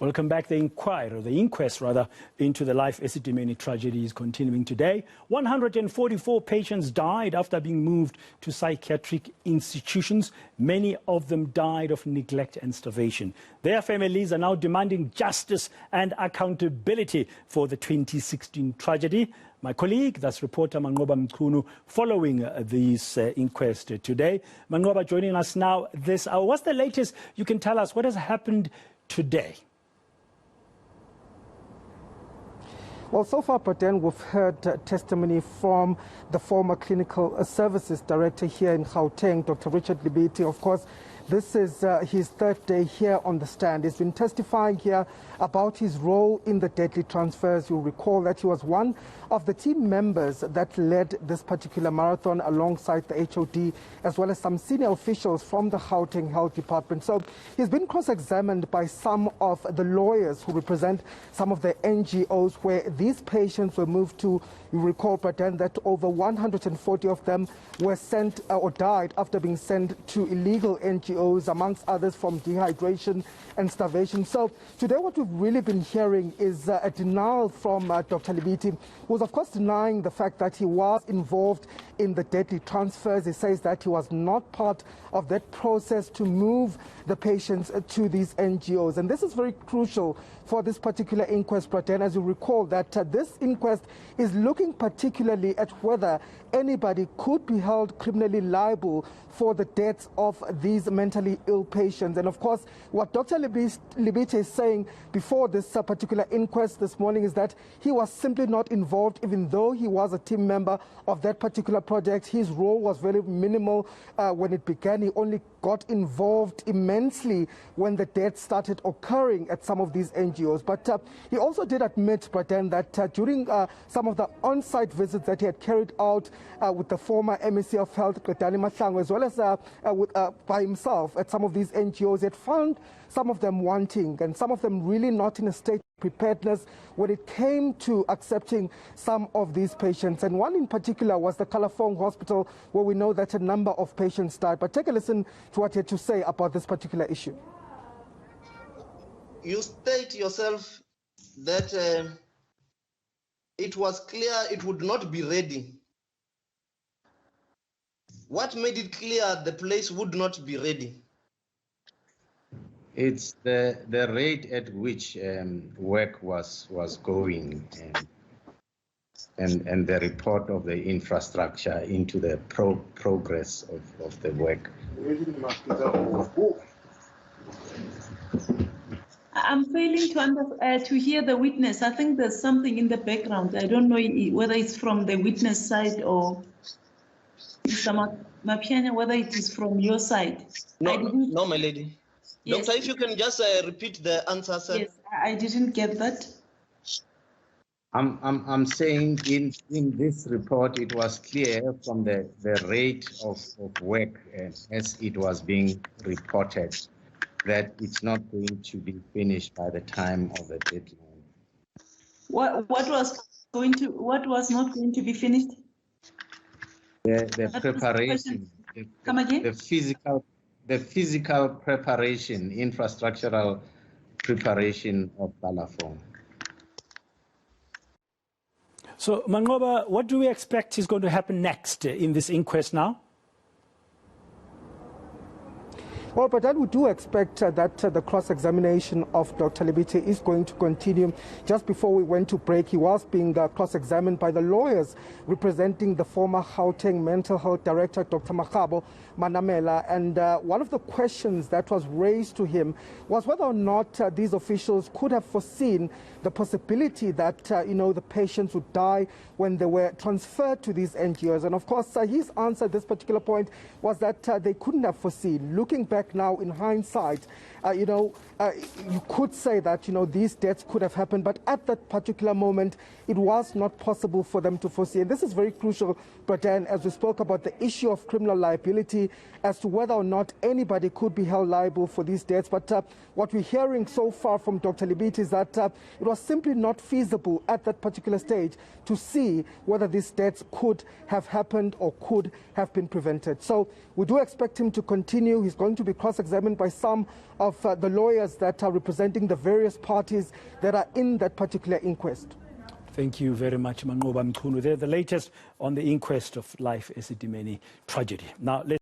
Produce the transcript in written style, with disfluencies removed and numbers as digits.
Welcome back. The inquest into the life Esidimeni tragedy is continuing today. 144 patients died after being moved to psychiatric institutions. Many of them died of neglect and starvation. Their families are now demanding justice and accountability for the 2016 tragedy. My colleague, that's reporter Manqoba Mchunu, following this inquest today. Manqoba joining us now this hour. What's the latest you can tell us? What has happened today? Well, so far, Praten, we've heard testimony from the former clinical services director here in Gauteng, Dr. Richard Libiti. Of course, this is his third day here on the stand. He's been testifying here about his role in the deadly transfers. You'll recall that he was one of the team members that led this particular marathon alongside the HOD, as well as some senior officials from the Gauteng Health Department. So he's been cross-examined by some of the lawyers who represent some of the NGOs where these patients were moved to. You recall, Praten, that over 140 of them were sent or died after being sent to illegal NGOs, amongst others from dehydration and starvation. So today what we've really been hearing is a denial from Dr. Libiti, who's of course denying the fact that he was involved in the deadly transfers. He says that he was not part of that process to move the patients to these NGOs. And this is very crucial for this particular inquest, Praten, as you recall that this inquest is looking particularly at whether anybody could be held criminally liable for the deaths of these mentally ill patients. And of course, what Dr. Libiti is saying before this particular inquest this morning is that he was simply not involved, even though he was a team member of that particular project. His role was very minimal when it began. He only got involved immensely when the deaths started occurring at some of these NGOs. But he also did admit, Praten, that during some of the on-site visits that he had carried out with the former MEC of Health, Qedani Mahlangu, as well as by himself at some of these NGOs, he had found some of them wanting and some of them really not in a state of preparedness when it came to accepting some of these patients. And one in particular was the Kalafong Hospital, where we know that a number of patients died. But take a listen to what he had to say about this particular issue. You state yourself that it was clear it would not be ready. What made it clear the place would not be ready? It's the rate at which work was going and the report of the infrastructure into the progress of the work. I'm failing to hear the witness. I think there's something in the background. I don't know whether it's from the witness side or Mr. Mapianya, whether it is from your side. No, my lady. Yes. Doctor, if you can just repeat the answer, sir. Yes, I didn't get that. I'm saying in this report it was clear from the rate of work as it was being reported that it's not going to be finished by the time of the deadline. What was not going to be finished? The preparation. Come again? The physical preparation, infrastructural preparation of Kalafong. So, Manqoba, what do we expect is going to happen next in this inquest now? Well, but then we do expect that the cross-examination of Dr. Libiti is going to continue. Just before we went to break, he was being cross-examined by the lawyers representing the former Gauteng Mental Health Director, Dr. Makgabo Manamela. And one of the questions that was raised to him was whether or not these officials could have foreseen the possibility that, the patients would die when they were transferred to these NGOs. And of course, his answer at this particular point was that they couldn't have foreseen. Looking back now in hindsight, you could say that, these deaths could have happened, but at that particular moment, it was not possible for them to foresee. And this is very crucial, Praten, as we spoke about the issue of criminal liability as to whether or not anybody could be held liable for these deaths. But what we're hearing so far from Dr. Libiti is that it was simply not feasible at that particular stage to see whether these deaths could have happened or could have been prevented. So we do expect him to continue. He's going to be be cross-examined by some of the lawyers that are representing the various parties that are in that particular inquest. Thank you very much, Manqoba Mchunu. They're the latest on the inquest of Life Esidimeni tragedy. Now, let's